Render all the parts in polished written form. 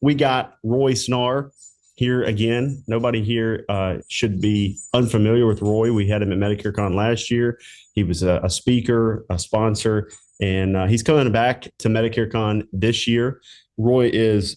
we got Roy Snar here again. Nobody here should be unfamiliar with Roy. We had him at Medicare Con last year. He was a speaker, a sponsor, and he's coming back to Medicare Con this year. Roy is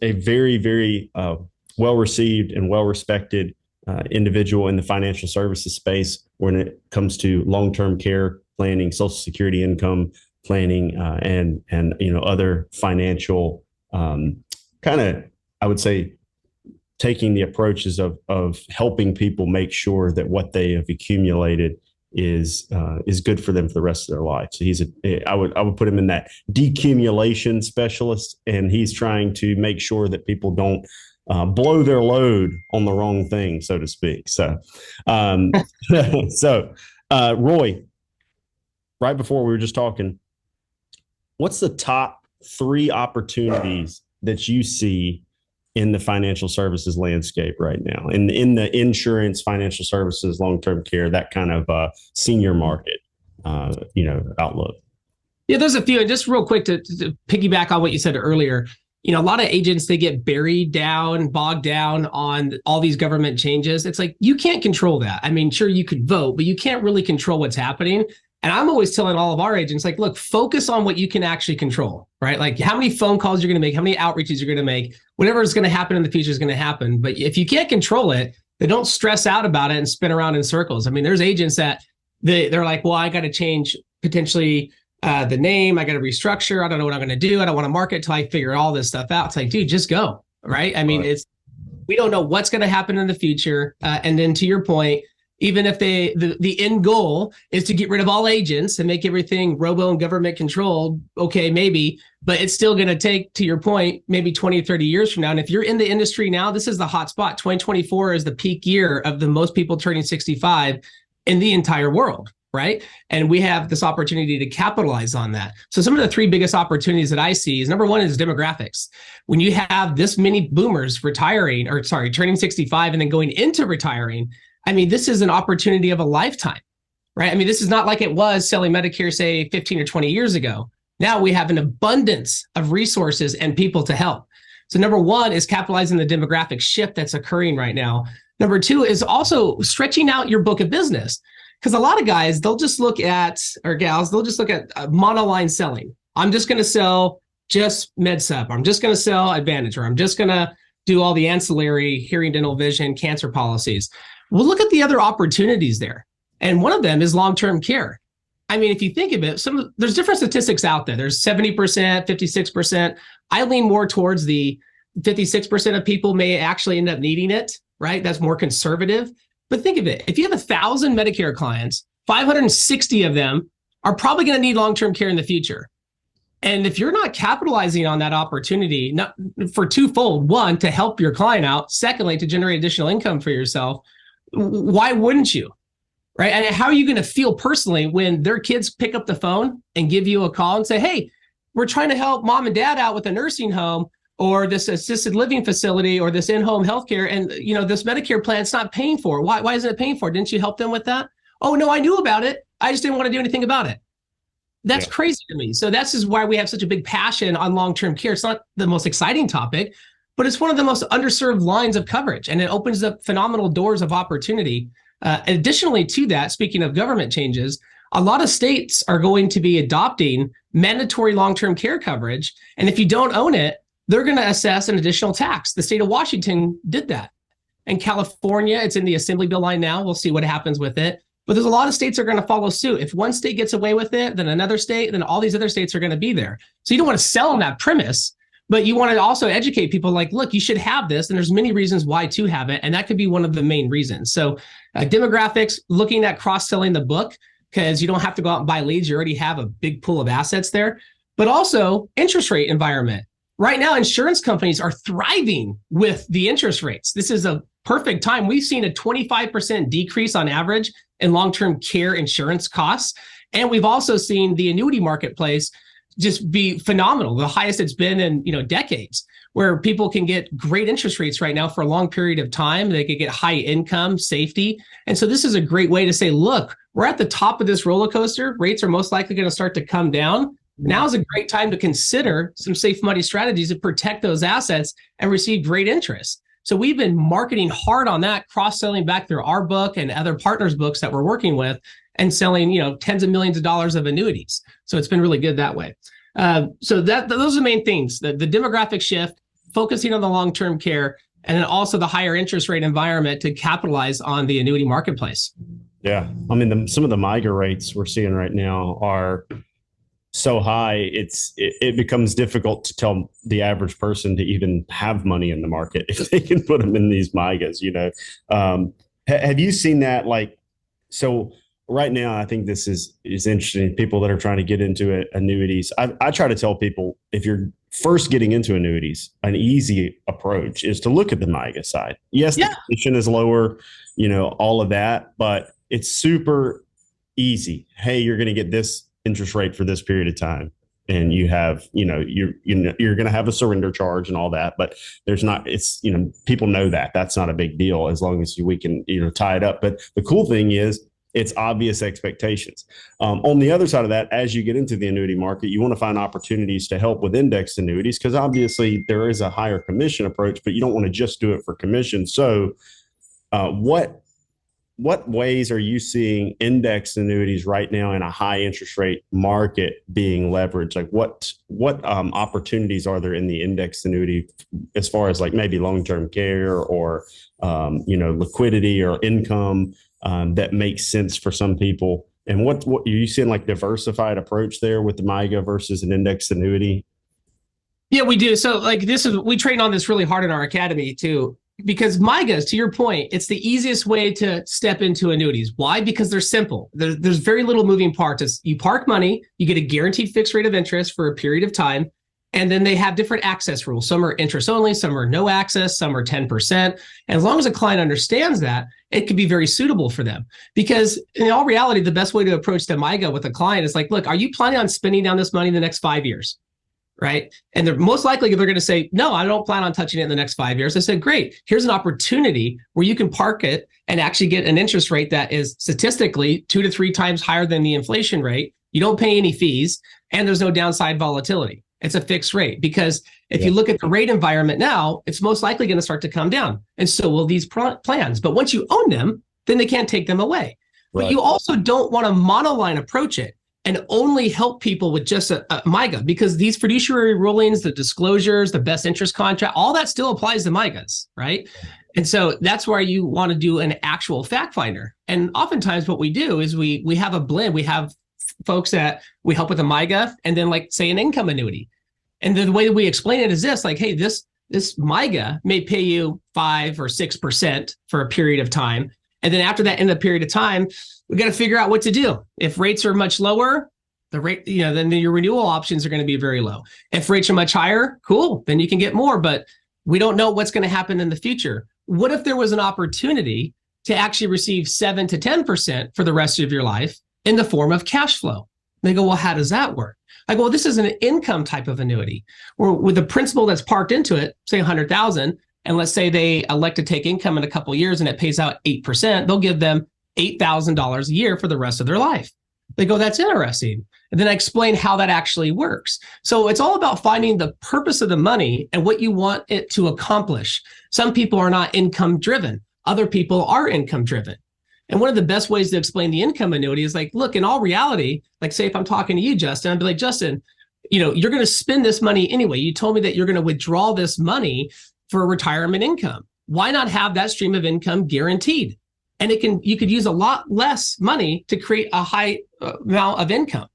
a very, very well-received and well-respected individual in the financial services space when it comes to long-term care planning, Social Security income planning, and other financial kind of, I would say, taking the approaches of helping people make sure that what they have accumulated is good for them for the rest of their life. So I would put him in that decumulation specialist, and he's trying to make sure that people don't blow their load on the wrong thing, so to speak. So, Roy, right before we were just talking, what's the top 3 opportunities that you see in the financial services landscape right now, in the insurance, financial services, long-term care, that kind of senior market, outlook? Yeah, there's a few. And just real quick to piggyback on what you said earlier, a lot of agents, they get bogged down on all these government changes. It's like, you can't control that. I mean, sure, you could vote, but you can't really control what's happening. And I'm always telling all of our agents, like, look, focus on what you can actually control, right? Like how many phone calls you're going to make, how many outreaches you're going to make, whatever is going to happen in the future is going to happen. But if you can't control it, then don't stress out about it and spin around in circles. I mean, there's agents that they're like, well, I got to change potentially the name. I got to restructure. I don't know what I'm going to do. I don't want to market till I figure all this stuff out. It's like, dude, just go, right? I mean, we don't know what's going to happen in the future. And then to your point, even if the end goal is to get rid of all agents and make everything robo and government controlled, okay, maybe, but it's still going to take, to your point, maybe 20 or 30 years from now. And if you're in the industry now, this is the hot spot. 2024 is the peak year of the most people turning 65 in the entire world, right? And we have this opportunity to capitalize on that. So some of the 3 biggest opportunities that I see is, number 1 is demographics. When you have this many boomers turning 65 and then going into retiring, I mean, this is an opportunity of a lifetime, right? I mean, this is not like it was selling Medicare, say, 15 or 20 years ago. Now we have an abundance of resources and people to help. So number 1 is capitalizing the demographic shift that's occurring right now. Number 2 is also stretching out your book of business. Because a lot of guys, they'll just look at, or gals, they'll just look at monoline selling. I'm just going to sell just MedSup. I'm just going to sell Advantage, or I'm just going to do all the ancillary hearing, dental, vision, cancer policies. Well, look at the other opportunities there. And one of them is long-term care. I mean, if you think of it, there's different statistics out there. There's 70%, 56%. I lean more towards the 56% of people may actually end up needing it, right? That's more conservative. But think of it. If you have 1,000 Medicare clients, 560 of them are probably going to need long-term care in the future. And if you're not capitalizing on that opportunity, not for twofold: 1, to help your client out; secondly, to generate additional income for yourself, why wouldn't you? Right? And how are you going to feel personally when their kids pick up the phone and give you a call and say, hey, we're trying to help mom and dad out with a nursing home or this assisted living facility or this in-home healthcare, and this Medicare plan, it's not paying for it. Why isn't it paying for it? Didn't you help them with that? Oh, no, I knew about it. I just didn't want to do anything about it. That's crazy to me. So that's just why we have such a big passion on long-term care. It's not the most exciting topic, but it's one of the most underserved lines of coverage, and it opens up phenomenal doors of opportunity. Additionally to that, speaking of government changes, a lot of states are going to be adopting mandatory long-term care coverage. And if you don't own it, they're going to assess an additional tax. The state of Washington did that. And California, it's in the assembly bill line now. We'll see what happens with it. But there's a lot of states that are going to follow suit. If one state gets away with it, then another state, then all these other states are going to be there. So you don't want to sell on that premise, but you want to also educate people like, look, you should have this. And there's many reasons why to have it. And that could be one of the main reasons. So demographics, looking at cross-selling the book, because you don't have to go out and buy leads. You already have a big pool of assets there. But also interest rate environment. Right now, insurance companies are thriving with the interest rates. This is a perfect time. We've seen a 25% decrease on average in long-term care insurance costs. And we've also seen the annuity marketplace just be phenomenal, the highest it's been in decades, where people can get great interest rates right now for a long period of time. They could get high income, safety. And so this is a great way to say, look, we're at the top of this roller coaster. Rates are most likely going to start to come down. Now is a great time to consider some safe money strategies to protect those assets and receive great interest. So we've been marketing hard on that, cross-selling back through our book and other partners' books that we're working with, and selling, tens of millions of dollars of annuities. So it's been really good that way. So those are the main things: the demographic shift, focusing on the long-term care, and then also the higher interest rate environment to capitalize on the annuity marketplace. Yeah, I mean, some of the Miga rates we're seeing right now are so high, it becomes difficult to tell the average person to even have money in the market if they can put them in these Migas. Have you seen that? So right now, I think this is interesting. People that are trying to get into it, annuities. I try to tell people, if you're first getting into annuities, an easy approach is to look at the Miga side. Yes, the commission is lower, all of that, but it's super easy. Hey, you're going to get this interest rate for this period of time, and you have, you're going to have a surrender charge and all that, but there's not, it's, people know that's not a big deal as long as we can, tie it up. But the cool thing is, it's obvious expectations. On the other side of that, as you get into the annuity market, you want to find opportunities to help with indexed annuities, because obviously there is a higher commission approach, but you don't want to just do it for commission. So what ways are you seeing indexed annuities right now in a high interest rate market being leveraged? Like what opportunities are there in the indexed annuity as far as maybe long-term care or, liquidity or income that makes sense for some people? And what are you seeing, diversified approach there with the Miga versus an indexed annuity? Yeah, we do. So we train on this really hard in our academy too. Because Migas, to your point, it's the easiest way to step into annuities. Why? Because they're simple. There's very little moving parts. You park money, you get a guaranteed fixed rate of interest for a period of time, and then they have different access rules. Some are interest only, some are no access, some are 10%. And as long as a client understands that, it can be very suitable for them. Because in all reality, the best way to approach the Miga with a client is look, are you planning on spending down this money in the next 5 years? Right. And they're most likely they're going to say, no, I don't plan on touching it in the next 5 years. I said, great, here's an opportunity where you can park it and actually get an interest rate that is statistically 2 to 3 times higher than the inflation rate. You don't pay any fees, and there's no downside volatility. It's a fixed rate, because if you look at the rate environment now, it's most likely going to start to come down. And so will these plans. But once you own them, then they can't take them away. Right. But you also don't want to monoline approach it and only help people with just a Miga, because these fiduciary rulings, the disclosures, the best interest contract, all that still applies to Migas, right? And so that's where you want to do an actual fact finder. And oftentimes what we do is we have a blend. We have folks that we help with a Miga and then say an income annuity. And the way that we explain it is this, hey, this Miga may pay you 5 or 6% for a period of time. And then after that, in the period of time, we got to figure out what to do. If rates are much lower, the rate, then your renewal options are going to be very low. If rates are much higher, cool, then you can get more, but we don't know what's going to happen in the future. What if there was an opportunity to actually receive 7 to 10% for the rest of your life in the form of cash flow? And they go, well, how does that work? I go, well, this is an income type of annuity, or with the principal that's parked into it, say 100,000, and let's say they elect to take income in a couple of years and it pays out 8%, they'll give them $8,000 a year for the rest of their life. They go, that's interesting. And then I explain how that actually works. So it's all about finding the purpose of the money and what you want it to accomplish. Some people are not income driven. Other people are income driven. And one of the best ways to explain the income annuity is look, in all reality, say if I'm talking to you, Justin, I'd be like, Justin, you're going to spend this money anyway. You told me that you're going to withdraw this money for retirement income. Why not have that stream of income guaranteed? And you could use a lot less money to create a high amount of income.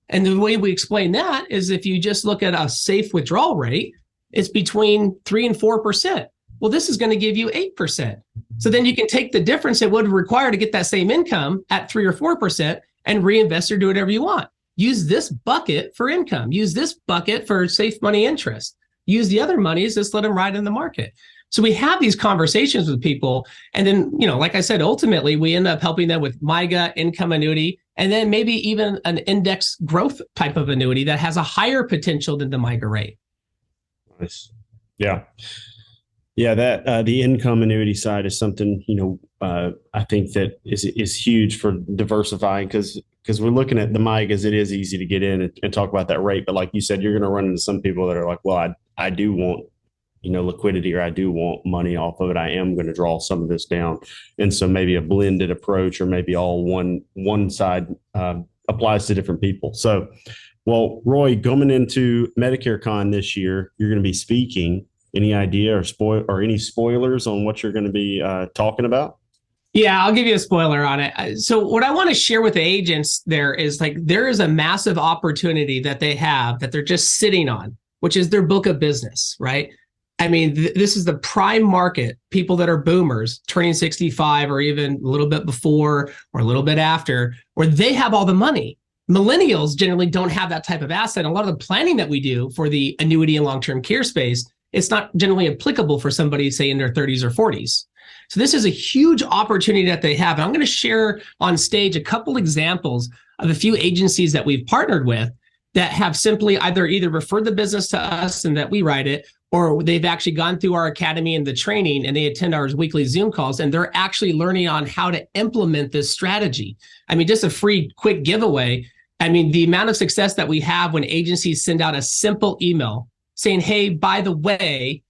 And the way we explain that is if you just look at a safe withdrawal rate, it's between 3 and 4%. Well, this is going to give you 8%. So then you can take the difference it would require to get that same income at 3 or 4% and reinvest or do whatever you want. Use this bucket for income. Use this bucket for safe money interest. Use the other monies, just let them ride in the market. So we have these conversations with people. And then, like I said, ultimately, we end up helping them with Miga, income annuity, and then maybe even an index growth type of annuity that has a higher potential than the Miga rate. Nice. Yeah. Yeah, that the income annuity side is something, I think that is huge for diversifying because we're looking at the MIGAs. It is easy to get in and talk about that rate, but like you said, you're going to run into some people that are like, well, I do want liquidity, or I do want money off of it. I am going to draw some of this down, and so maybe a blended approach, or maybe all one side applies to different people. So, well, Roy, coming into Medicare Con this year, you're going to be speaking. Any idea or any spoilers on what you're going to be talking about? Yeah, I'll give you a spoiler on it. So what I want to share with the agents there is like there is a massive opportunity that they have that they're just sitting on, which is their book of business, right? I mean, this is the prime market, people that are boomers turning 65 or even a little bit before or a little bit after, where they have all the money. Millennials generally don't have that type of asset. A lot of the planning that we do for the annuity and long-term care space, it's not generally applicable for somebody, say, in their 30s or 40s. So this is a huge opportunity that they have. And I'm going to share on stage a couple examples of a few agencies that we've partnered with that have simply either referred the business to us and that we write it, or they've actually gone through our academy and the training and they attend our weekly Zoom calls and they're actually learning on how to implement this strategy. I mean, just a free quick giveaway. I mean, the amount of success that we have when agencies send out a simple email saying, hey, by the way,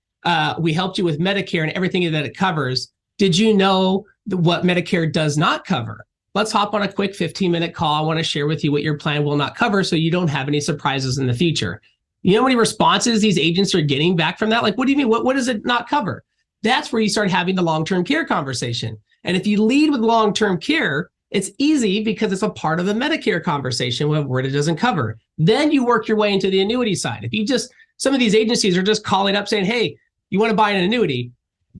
we helped you with Medicare and everything that it covers. Did you know what Medicare does not cover? Let's hop on a quick 15-minute call. I want to share with you what your plan will not cover so you don't have any surprises in the future. You know how many responses these agents are getting back from that? Like, what do you mean? What does it not cover? That's where you start having the long-term care conversation. And if you lead with long-term care, it's easy because it's a part of the Medicare conversation where it doesn't cover. Then you work your way into the annuity side. If you just, some of these agencies are just calling up saying, hey, you want to buy an annuity?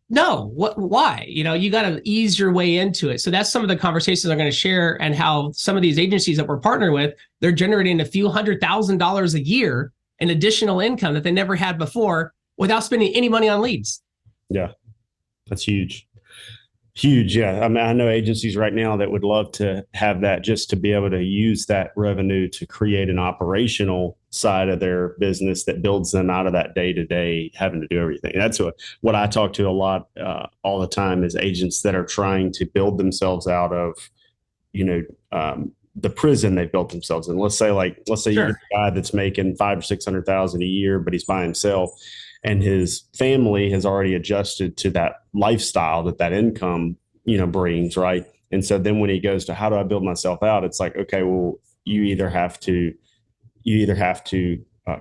No, why? You got to ease your way into it. So that's some of the conversations I'm going to share and how some of these agencies that we're partnered with, they're generating a few $100,000 a year in additional income that they never had before without spending any money on leads. Yeah, that's huge. Huge. Yeah. I mean, I know agencies right now that would love to have that just to be able to use that revenue to create an operational side of their business that builds them out of that day to day having to do everything. That's what I talk to a lot all the time is agents that are trying to build themselves out of, the prison they've built themselves in. Let's say Sure. You get a guy that's making 500,000 or 600,000 a year, but he's by himself. And his family has already adjusted to that lifestyle that income, brings, right? And so then when he goes to how do I build myself out, it's like, okay, well, you either have to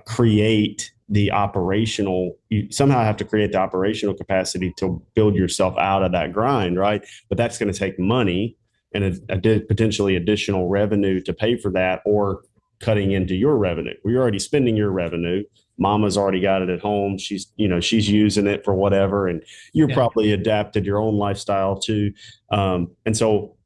create the operational, you somehow have to create the operational capacity to build yourself out of that grind, right? But that's going to take money and potentially additional revenue to pay for that, or cutting into your revenue. We're already spending your revenue. Mama's already got it at home. She's using it for whatever. And you're probably adapted your own lifestyle too. And so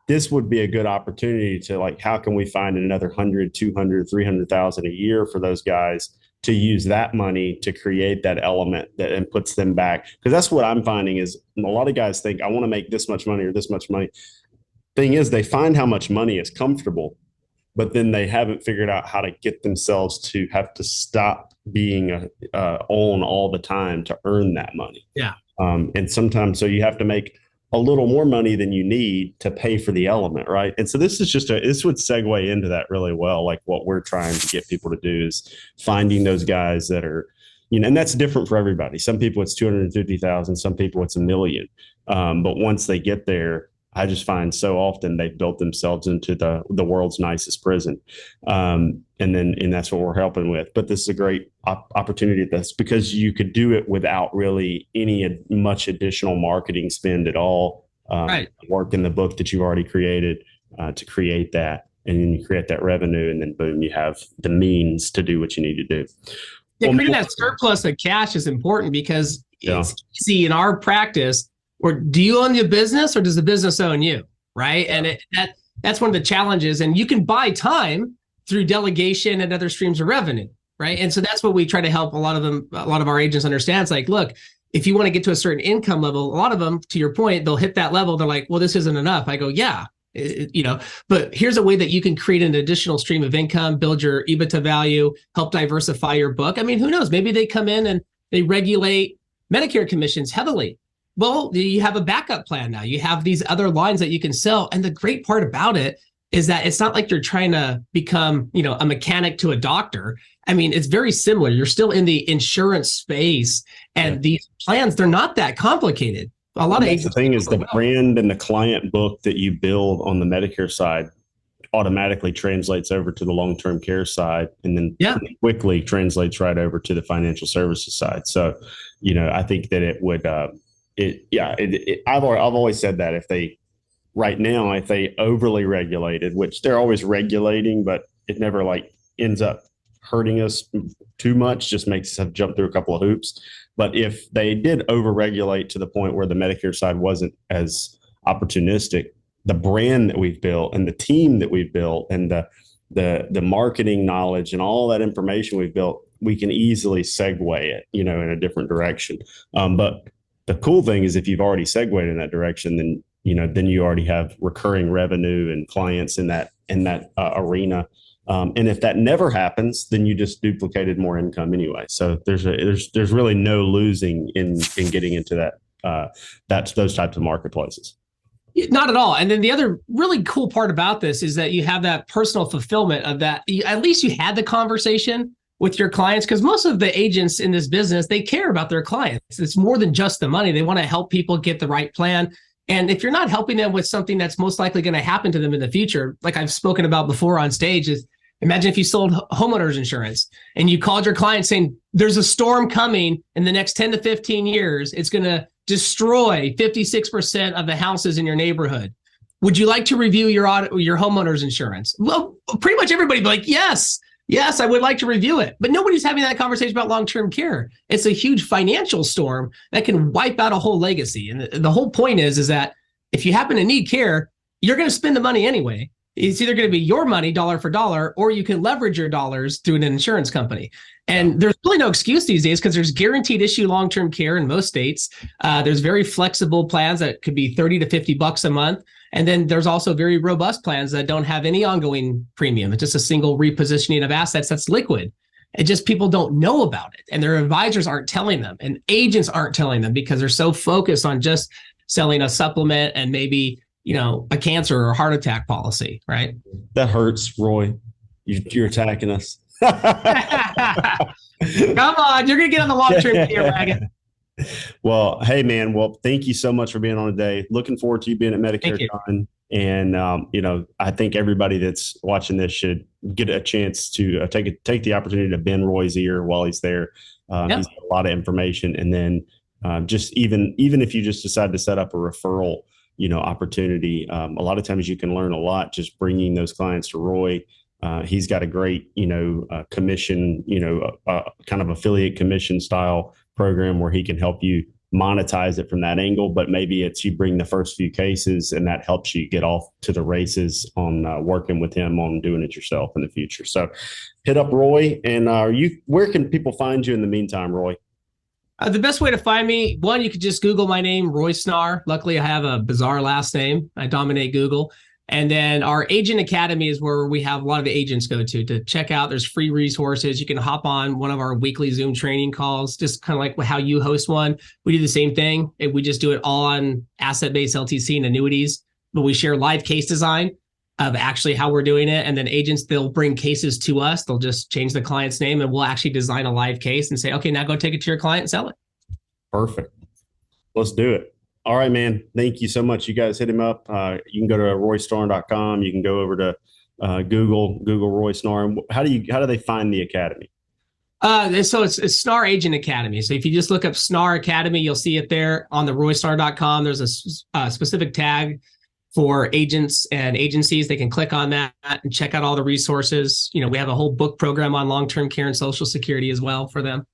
this would be a good opportunity to like, how can we find another 100, 200, 300,000 a year for those guys to use that money to create that element that and puts them back. Because that's what I'm finding is a lot of guys think I want to make this much money or this much money. Thing is, they find how much money is comfortable, but then they haven't figured out how to get themselves to have to stop being on all the time to earn that money. Yeah. And sometimes, so you have to make a little more money than you need to pay for the element, right? And so this would segue into that really well. Like what we're trying to get people to do is finding those guys that are, and that's different for everybody. Some people it's 250,000, some people it's 1 million. But once they get there, I just find so often they've built themselves into the world's nicest prison. And that's what we're helping with. But this is a great opportunity at this because you could do it without really much additional marketing spend at all. Right. Work in the book that you've already created to create that. And then you create that revenue and then boom, you have the means to do what you need to do. Yeah, creating that surplus of cash is important because it's easy in our practice. Or do you own the business or does the business own you? Right. And that's one of the challenges. And you can buy time through delegation and other streams of revenue. Right. And so that's what we try to help a lot of our agents understand. It's like, look, if you want to get to a certain income level, a lot of them, to your point, they'll hit that level. They're like, well, this isn't enough. I go, yeah, but here's a way that you can create an additional stream of income, build your EBITDA value, help diversify your book. I mean, who knows? Maybe they come in and they regulate Medicare commissions heavily. Well, you have a backup plan now. You have these other lines that you can sell. And the great part about it is that it's not like you're trying to become, a mechanic to a doctor. I mean, it's very similar. You're still in the insurance space, and these plans, they're not that complicated. A lot of the thing is the brand and the client book that you build on the Medicare side automatically translates over to the long-term care side, and then quickly translates right over to the financial services side. So, I think that it would, I've always said that if they overly regulated, which they're always regulating, but it never ends up hurting us too much, just makes us have to jump through a couple of hoops. But if they did over-regulate to the point where the Medicare side wasn't as opportunistic, the brand that we've built and the team that we've built and the marketing knowledge and all that information we've built, we can easily segue it, in a different direction. But the cool thing is if you've already segued in that direction, then you already have recurring revenue and clients in that arena. And if that never happens, then you just duplicated more income anyway. So there's really no losing in getting into those types of marketplaces. Not at all. And then the other really cool part about this is that you have that personal fulfillment of that. At least you had the conversation with your clients, because most of the agents in this business, they care about their clients. It's more than just the money. They want to help people get the right plan. And if you're not helping them with something that's most likely going to happen to them in the future, like I've spoken about before on stage, is imagine if you sold homeowners insurance and you called your client saying, there's a storm coming in the next 10 to 15 years. It's going to destroy 56% of the houses in your neighborhood. Would you like to review your homeowner's insurance? Well, pretty much everybody would be like, yes, I would like to review it. But nobody's having that conversation about long-term care. It's a huge financial storm that can wipe out a whole legacy. And the whole point is that if you happen to need care, you're going to spend the money anyway. It's either going to be your money dollar for dollar, or you can leverage your dollars through an insurance company. And there's really no excuse these days because there's guaranteed issue long-term care in most states. There's very flexible plans that could be $30 to $50 a month. And then there's also very robust plans that don't have any ongoing premium. It's just a single repositioning of assets that's liquid. It just, people don't know about it. And their advisors aren't telling them, and agents aren't telling them because they're so focused on just selling a supplement and maybe a cancer or heart attack policy, right? That hurts, Roy. You're attacking us. Come on, you're going to get on the long-term care wagon. Well, hey, man. Well, thank you so much for being on today. Looking forward to you being at Medicare Con. And, I think everybody that's watching this should get a chance to take the opportunity to bend Roy's ear while he's there. He's got a lot of information. And then just even if you just decide to set up a referral opportunity. A lot of times you can learn a lot just bringing those clients to Roy. He's got a great, commission, kind of affiliate commission style program where he can help you monetize it from that angle. But maybe it's you bring the first few cases and that helps you get off to the races on working with him on doing it yourself in the future. So hit up Roy. And where can people find you in the meantime, Roy? The best way to find me, one, you could just Google my name, Roy Snar. Luckily, I have a bizarre last name. I dominate Google. And then our Agent Academy is where we have a lot of agents go to check out. There's free resources. You can hop on one of our weekly Zoom training calls, just kind of like how you host one. We do the same thing. We just do it all on asset-based LTC and annuities, but we share live case design of actually how we're doing it. And then agents, they'll bring cases to us. They'll just change the client's name and we'll actually design a live case and say, okay, now go take it to your client and sell it. Perfect. Let's do it. All right, man. Thank you so much. You guys hit him up. You can go to roysnar.com. You can go over to Google Roy Snar. How do they find the academy? So it's Snarr Agent Academy. So if you just look up Snarr Academy, you'll see it there on the roysnar.com. There's a specific tag for agents and agencies. They can click on that and check out all the resources. We have a whole book program on long-term care and Social Security as well for them.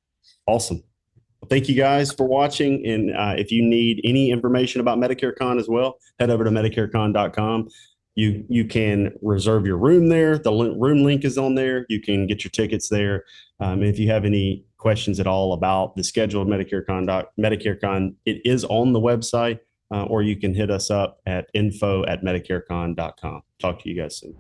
Awesome. Well, thank you guys for watching. And if you need any information about Medicare Con as well, head over to MedicareCon.com. You can reserve your room there. The room link is on there. You can get your tickets there. And if you have any questions at all about the schedule of Medicare Con, it is on the website. Or you can hit us up at info@medicarecon.com. Talk to you guys soon.